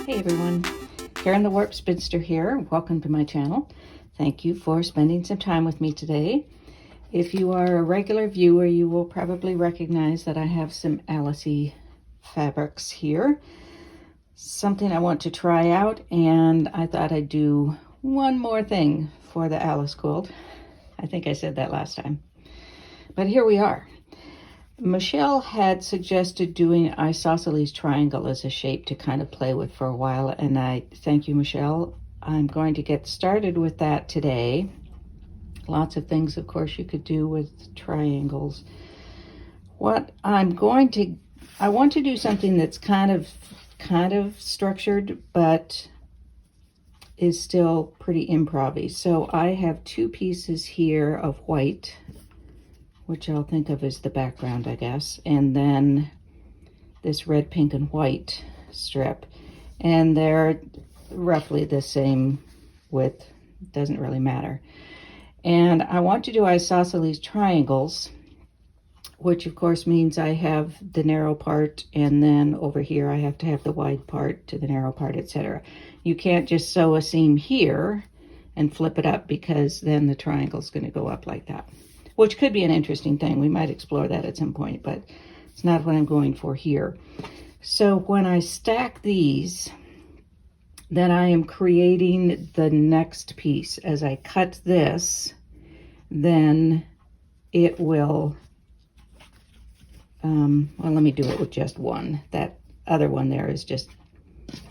Hey everyone, Karen the Warp Spinster here. Welcome to my channel. Thank you for spending some time with me today. If you are a regular viewer, you will probably recognize that I have some Alice-y fabrics here. Something I want to try out, and I thought I'd do one more thing for the Alice quilt. I think I said that last time. But here we are. Michelle had suggested doing isosceles triangle as a shape to kind of play with for a while, and I thank you, Michelle. I'm going to get started with that today. Lots of things, of course, you could do with triangles. What I want to do something that's kind of structured, but is still pretty improv-y. So I have two pieces here of white, which I'll think of as the background, I guess, and then this red, pink, and white strip. And they're roughly the same width, doesn't really matter. And I want to do isosceles triangles, which of course means I have the narrow part, and then over here I have to have the wide part to the narrow part, etc. You can't just sew a seam here and flip it up, because then the triangle is going to go up like that, which could be an interesting thing. We might explore that at some point, but it's not what I'm going for here. So when I stack these, then I am creating the next piece. As I cut this, then it will, well, let me do it with just one. That other one there is just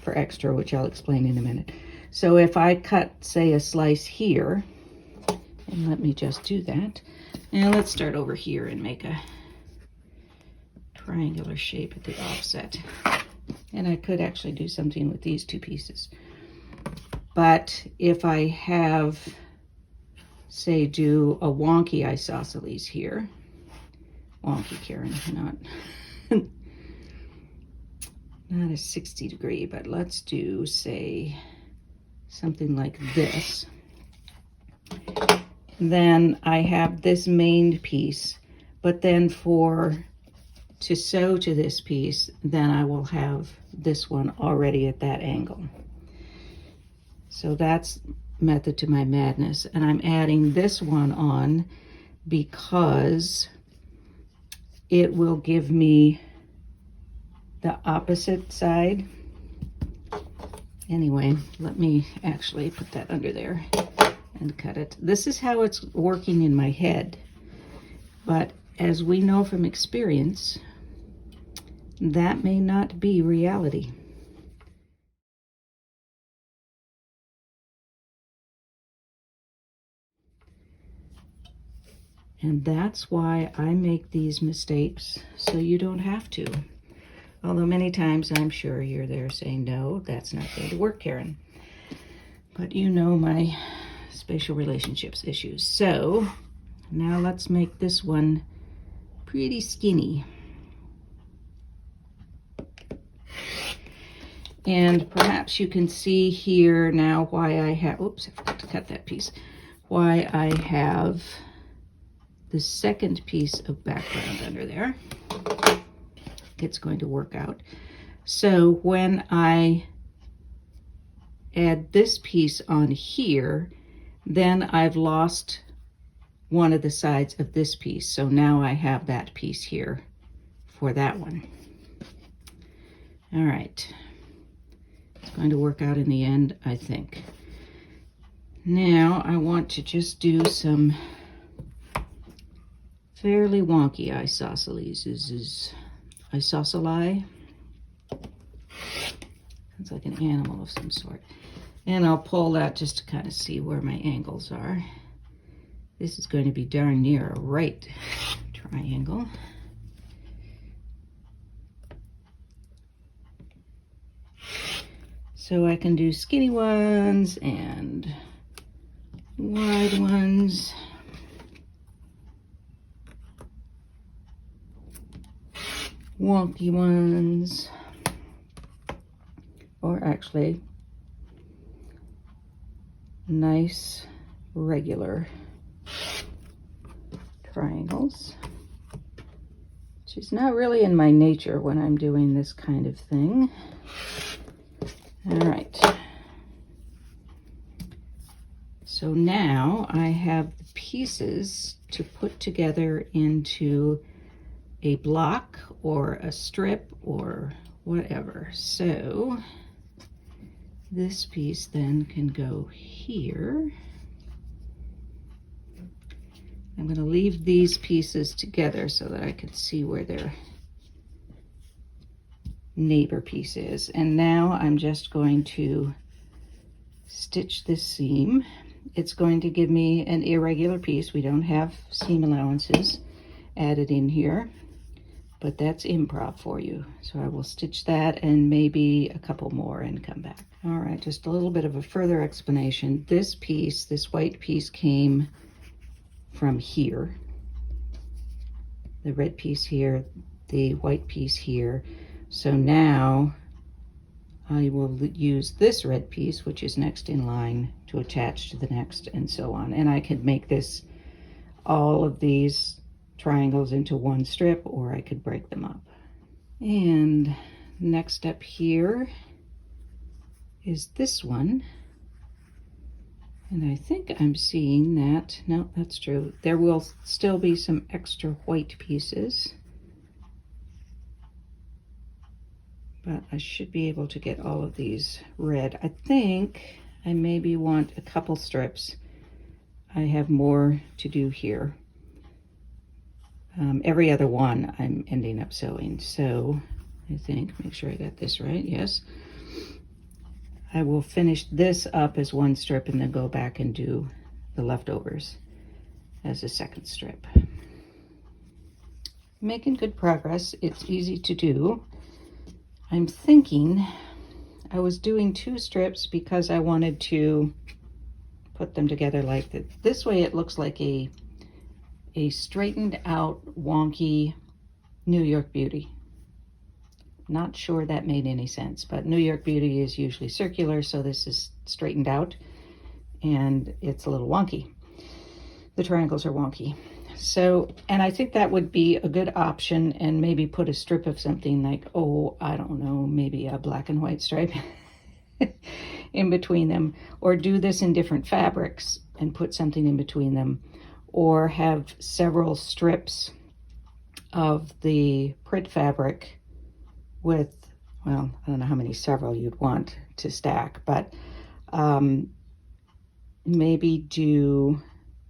for extra, which I'll explain in a minute. So if I cut, say, a slice here, and let me just do that. Now let's start over here and make a triangular shape at the offset. And I could actually do something with these two pieces. But if I have, say, do a wonky isosceles here, wonky, Karen, not a 60 degree, but let's do, say, something like this. Then I have this main piece, but then to sew to this piece, then I will have this one already at that angle. So that's method to my madness. And I'm adding this one on because it will give me the opposite side. Anyway, let me actually put that under there and cut it. This is how it's working in my head, but as we know from experience, that may not be reality. And that's why I make these mistakes, so you don't have to. Although many times I'm sure you're there saying, no, that's not going to work, Karen. But you know my spatial relationships issues. So now let's make this one pretty skinny. And perhaps you can see here now why I have, oops, I forgot to cut that piece, why I have the second piece of background under there. It's going to work out. So when I add this piece on here, then I've lost one of the sides of this piece. So now I have that piece here for that one. All right. It's going to work out in the end, I think. Now I want to just do some fairly wonky isosceles. Isosceli. It's like an animal of some sort. And I'll pull that just to kind of see where my angles are. This is going to be darn near a right triangle. So I can do skinny ones and wide ones. Wonky ones. Or actually, nice regular triangles, which is not really in my nature when I'm doing this kind of thing. All right. So now I have the pieces to put together into a block or a strip or whatever. So this piece then can go here. I'm going to leave these pieces together so that I can see where their neighbor piece is. And now I'm just going to stitch this seam. It's going to give me an irregular piece. We don't have seam allowances added in here, but that's improv for you. So I will stitch that and maybe a couple more and come back. All right, just a little bit of a further explanation. This piece, this white piece, came from here. The red piece here, the white piece here. So now I will use this red piece, which is next in line, to attach to the next, and so on. And I could make this, all of these triangles, into one strip, or I could break them up. And next up here is this one. And I think I'm seeing that, no, that's true. There will still be some extra white pieces, but I should be able to get all of these red. I think I maybe want a couple strips. I have more to do here. Every other one I'm ending up sewing. So I think, make sure I got this right, yes. I will finish this up as one strip and then go back and do the leftovers as a second strip. Making good progress. It's easy to do. I'm thinking I was doing two strips because I wanted to put them together like that. This way it looks like a straightened out, wonky New York Beauty. Not sure that made any sense, but New York Beauty is usually circular, so this is straightened out and it's a little wonky. The triangles are wonky. So, and I think that would be a good option, and maybe put a strip of something like, oh, I don't know, maybe a black and white stripe in between them, or do this in different fabrics and put something in between them, or have several strips of the print fabric with, well, I don't know how many several you'd want to stack, but maybe do,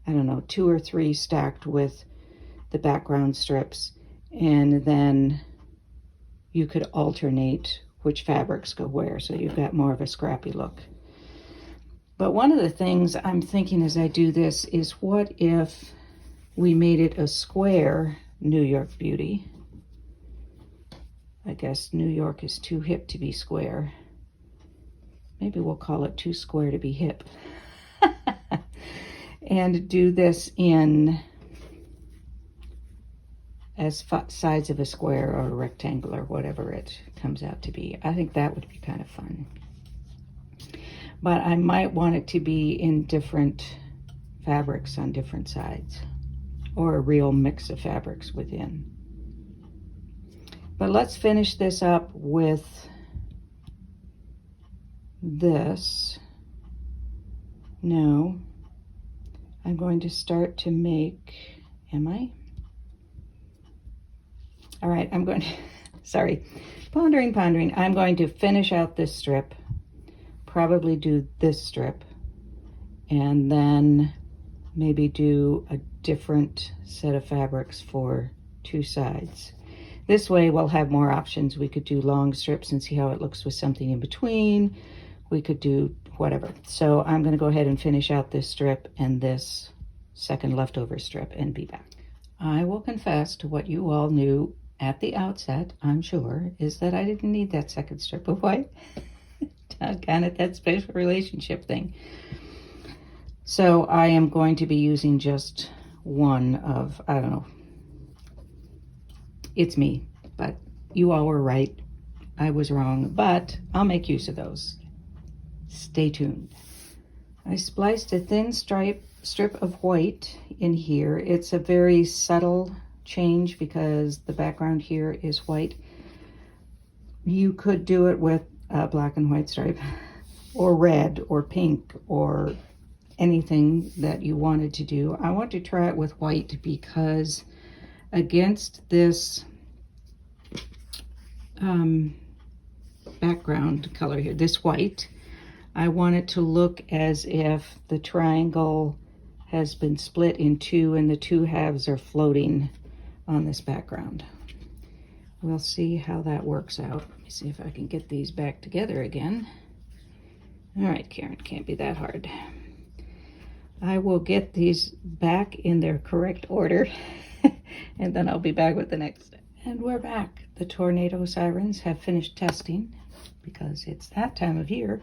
I don't know, 2 or 3 stacked with the background strips, and then you could alternate which fabrics go where, so you've got more of a scrappy look. But one of the things I'm thinking as I do this is, what if we made it a square New York Beauty? I guess New York is too hip to be square. Maybe we'll call it too square to be hip. And do this in as sides of a square or a rectangle or whatever it comes out to be. I think that would be kind of fun. But I might want it to be in different fabrics on different sides, or a real mix of fabrics within. But let's finish this up with this. No, I'm going to start to make, am I? All right, I'm going to, sorry, pondering. I'm going to finish out this strip, probably do this strip, and then maybe do a different set of fabrics for 2 sides. This way we'll have more options. We could do long strips and see how it looks with something in between. We could do whatever. So I'm going to go ahead and finish out this strip and this second leftover strip and be back. I will confess to what you all knew at the outset, I'm sure, is that I didn't need that second strip of white. Doggone it, that special relationship thing. So I am going to be using just one of, I don't know, it's me, but you all were right. I was wrong, but I'll make use of those. Stay tuned. I spliced a thin strip of white in here. It's a very subtle change because the background here is white. You could do it with black and white stripe, or red or pink or anything that you wanted to do. I want to try it with white because against this background color here, this white, I want it to look as if the triangle has been split in two and the two halves are floating on this background. We'll see how that works out. Let me see if I can get these back together again. All right, Karen, can't be that hard. I will get these back in their correct order and then I'll be back with the next step. And we're back. The tornado sirens have finished testing because it's that time of year.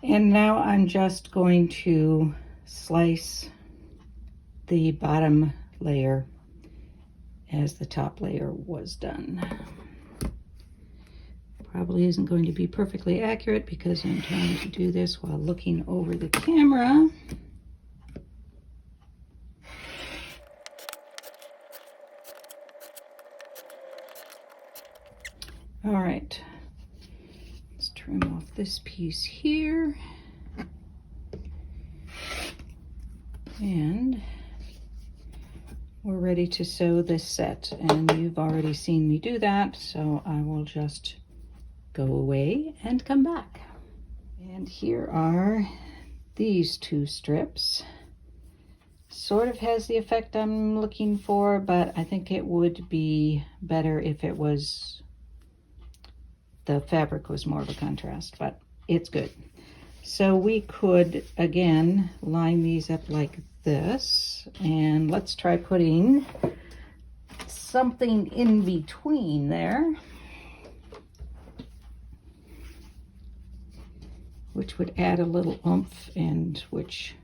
And now I'm just going to slice the bottom layer as the top layer was done. Probably isn't going to be perfectly accurate because I'm trying to do this while looking over the camera. All right, let's trim off this piece here. And we're ready to sew this set, and you've already seen me do that, so I will just go away and come back. And here are these two strips. Sort of has the effect I'm looking for, but I think it would be better if it was, the fabric was more of a contrast, but it's good. So we could, again, line these up like this, and let's try putting something in between there, which would add a little oomph, and which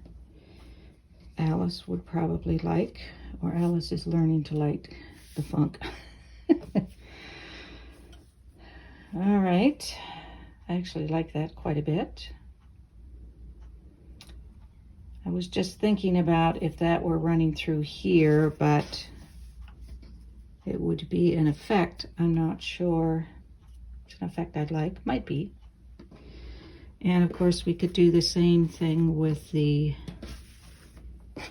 Alice would probably like, or Alice is learning to like the funk. All right, I actually like that quite a bit. I was just thinking about if that were running through here, but it would be an effect. I'm not sure it's an effect I'd like. Might be. And of course we could do the same thing with the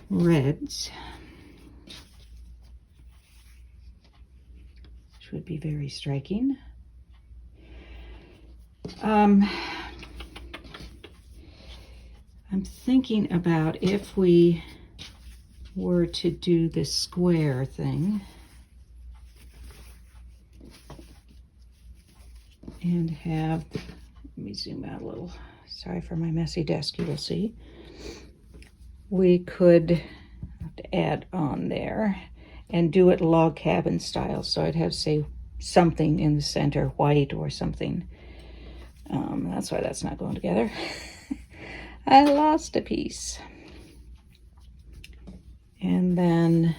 reds, which would be very striking. I'm thinking about if we were to do this square thing and have, let me zoom out a little, sorry for my messy desk, you will see. We could have to add on there and do it log cabin style, so I'd have, say, something in the center, white or something. That's why that's not going together. I lost a piece. And then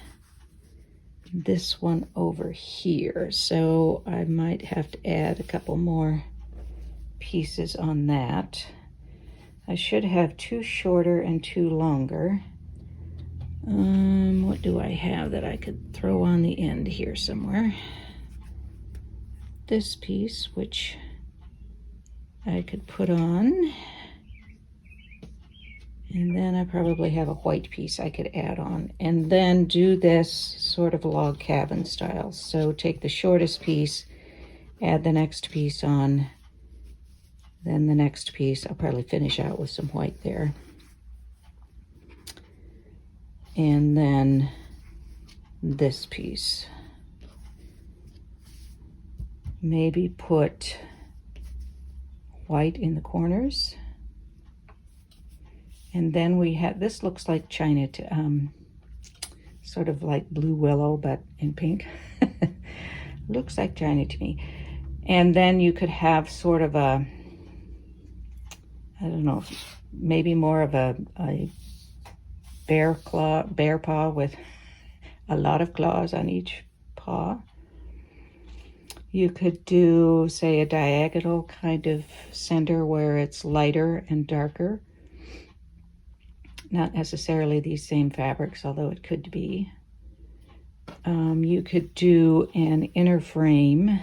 this one over here. So I might have to add a couple more pieces on that. I should have two shorter and two longer. What do I have that I could throw on the end here somewhere? This piece, which I could put on. And then I probably have a white piece I could add on, and then do this sort of log cabin style. So take the shortest piece, add the next piece on, then the next piece. I'll probably finish out with some white there. And then this piece. Maybe put white in the corners. And then we have, this looks like China, sort of like blue willow, but in pink. Looks like China to me. And then you could have sort of a, I don't know, maybe more of a bear paw with a lot of claws on each paw. You could do, say, a diagonal kind of center where it's lighter and darker. Not necessarily these same fabrics, although it could be. You could do an inner frame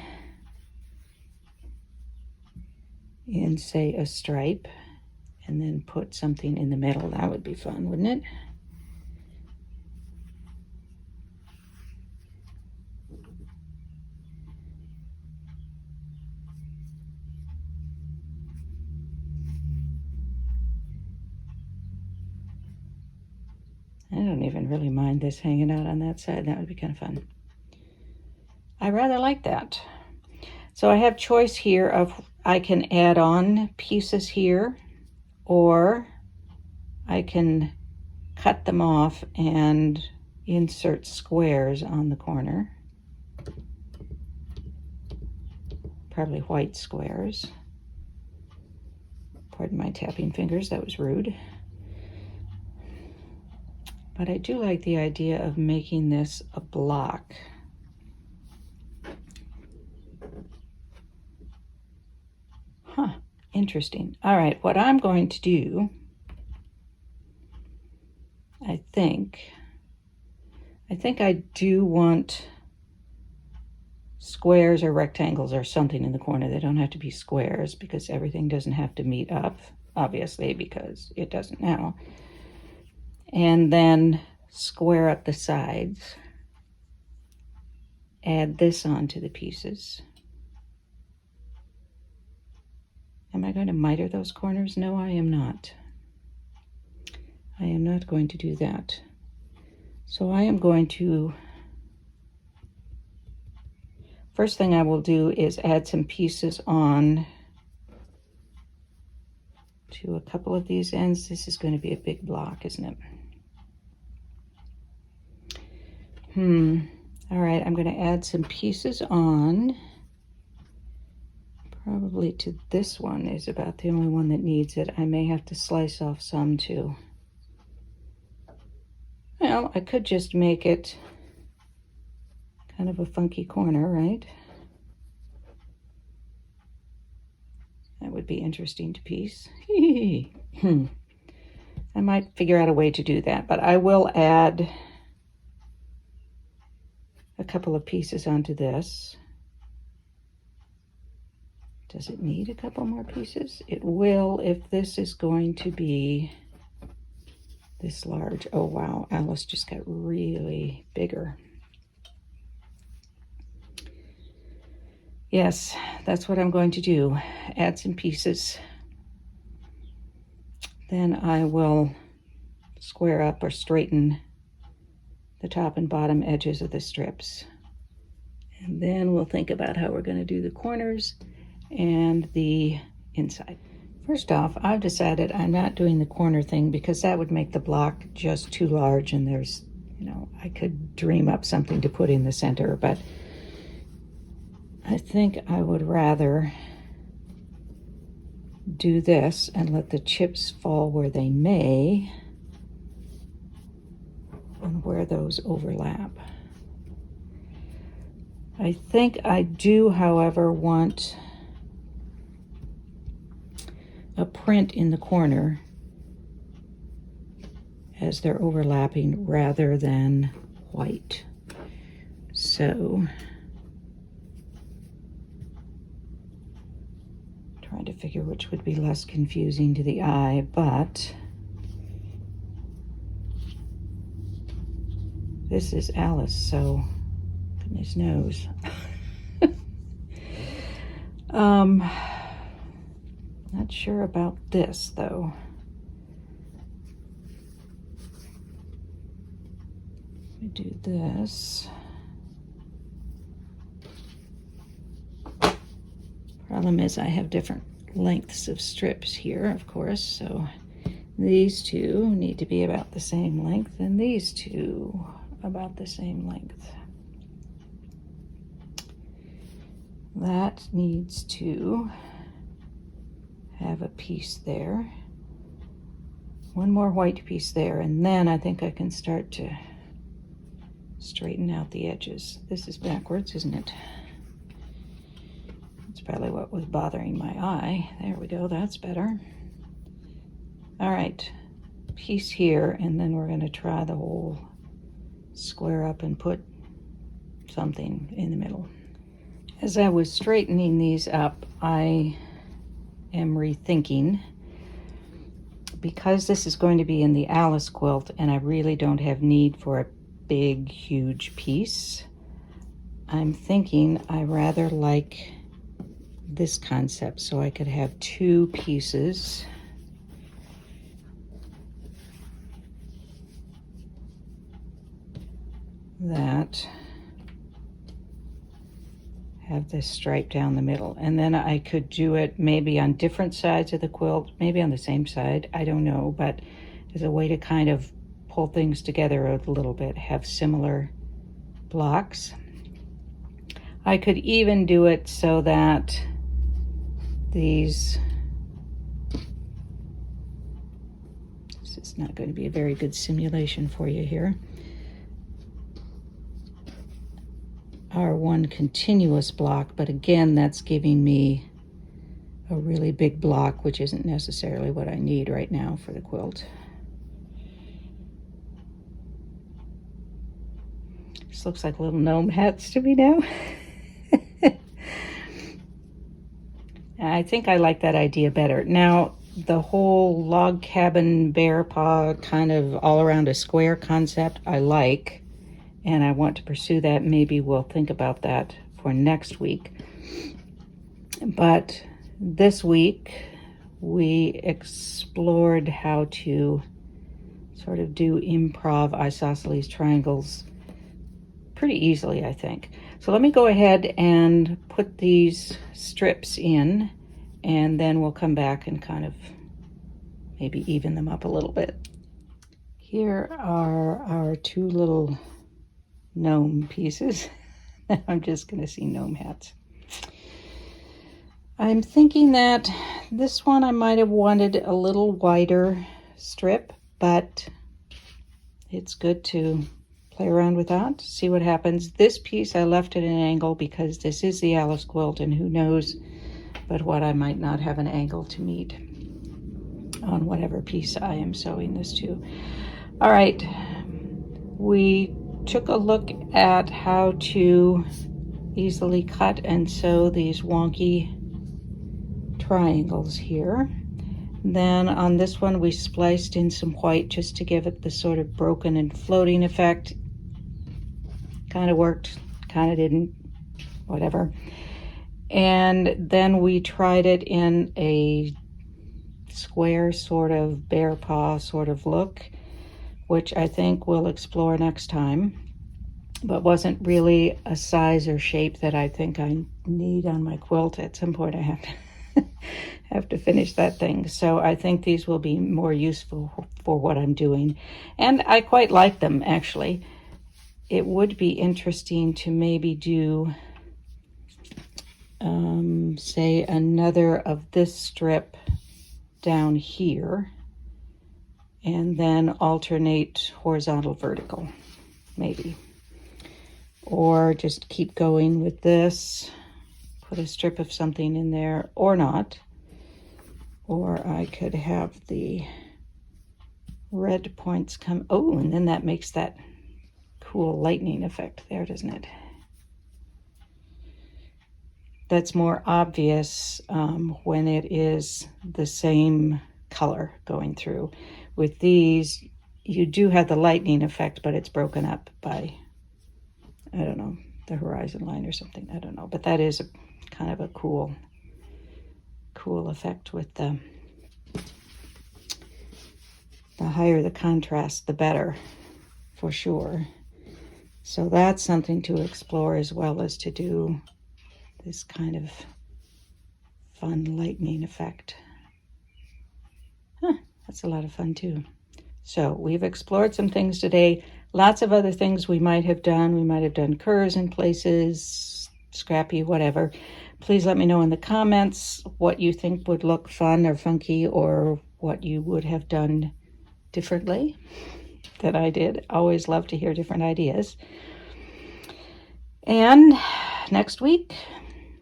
in, say, a stripe, and then put something in the middle. That would be fun, wouldn't it? I don't even really mind this hanging out on that side. That would be kind of fun. I rather like that. So I have choice here of I can add on pieces here, or I can cut them off and insert squares on the corner. Probably white squares. Pardon my tapping fingers, that was rude. But I do like the idea of making this a block. Huh, interesting. All right, what I'm going to do, I think I do want squares or rectangles or something in the corner. They don't have to be squares because everything doesn't have to meet up, obviously, because it doesn't now. And then square up the sides. Add this onto the pieces. Am I going to miter those corners? No, I am not. I am not going to do that. So I am going to, first thing I will do is add some pieces on to a couple of these ends. This is going to be a big block, isn't it? All right, I'm going to add some pieces on. Probably to this one is about the only one that needs it. I may have to slice off some too. Well, I could just make it kind of a funky corner, right? That would be interesting to piece. I might figure out a way to do that, but I will add a couple of pieces onto this. Does it need a couple more pieces? It will if this is going to be this large. Oh wow, Alice just got really bigger. Yes, that's what I'm going to do. Add some pieces. Then I will square up or straighten the top and bottom edges of the strips. And then we'll think about how we're going to do the corners and the inside. First off, I've decided I'm not doing the corner thing because that would make the block just too large, and there's, you know, I could dream up something to put in the center, but I think I would rather do this and let the chips fall where they may and where those overlap. I think I do, however, want a print in the corner as they're overlapping rather than white. So, trying to figure which would be less confusing to the eye, but this is Alice, so goodness knows. Not sure about this though. We do this. Problem is I have different lengths of strips here, of course, so these two need to be about the same length and these two about the same length. That needs to have a piece there, one more white piece there, and then I think I can start to straighten out the edges. This is backwards, isn't it? That's probably what was bothering my eye. There we go, that's better. All right, piece here, and then we're going to try the whole square up and put something in the middle. As I was straightening these up, I am rethinking, because this is going to be in the Alice quilt and I really don't have need for a big, huge piece, I'm thinking I rather like this concept, so I could have 2 pieces. That have this stripe down the middle, and then I could do it maybe on different sides of the quilt, maybe on the same side, I don't know, but as a way to kind of pull things together a little bit, have similar blocks. I could even do it so that these, this is not going to be a very good simulation for you here, are one continuous block, but again, that's giving me a really big block, which isn't necessarily what I need right now for the quilt. This looks like little gnome hats to me now. I think I like that idea better. Now, the whole log cabin bear paw kind of all around a square concept I like, and I want to pursue that. Maybe we'll think about that for next week. But this week we explored how to sort of do improv isosceles triangles pretty easily, I think. So let me go ahead and put these strips in, and then we'll come back and kind of maybe even them up a little bit. Here are our 2 little gnome pieces. I'm just going to see gnome hats. I'm thinking that this one I might have wanted a little wider strip, but it's good to play around with that, see what happens. This piece I left at an angle because this is the Alice quilt, and who knows but what I might not have an angle to meet on whatever piece I am sewing this to. All right, we took a look at how to easily cut and sew these wonky triangles here. Then on this one we spliced in some white just to give it the sort of broken and floating effect. Kind of worked, kind of didn't, whatever. And then we tried it in a square sort of bear paw sort of look, which I think we'll explore next time, but wasn't really a size or shape that I think I need on my quilt. At some point I have to finish that thing. So I think these will be more useful for what I'm doing. And I quite like them, actually. It would be interesting to maybe do, say, another of this strip down here, and then alternate horizontal, vertical, maybe. Or just keep going with this, put a strip of something in there, or not. Or I could have the red points come, oh, and then that makes that cool lightning effect there, doesn't it? That's more obvious when it is the same color going through. With these, you do have the lightning effect, but it's broken up by, I don't know, the horizon line or something. I don't know, but that is a kind of a cool effect with the higher the contrast, the better, for sure. So that's something to explore, as well as to do this kind of fun lightning effect. That's a lot of fun too. So we've explored some things today. Lots of other things we might have done. We might have done curves in places, scrappy, whatever. Please let me know in the comments what you think would look fun or funky, or what you would have done differently that I did. Always love to hear different ideas. And next week,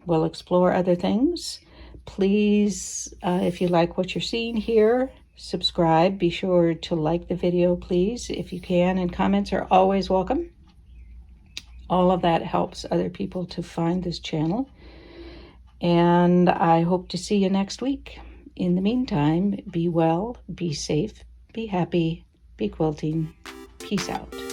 we'll explore other things. Please, if you like what you're seeing here, subscribe. Be sure to like the video, please, if you can, and comments are always welcome. All of that helps other people to find this channel. And I hope to see you next week. In the meantime, be well, be safe, be happy, be quilting. Peace out.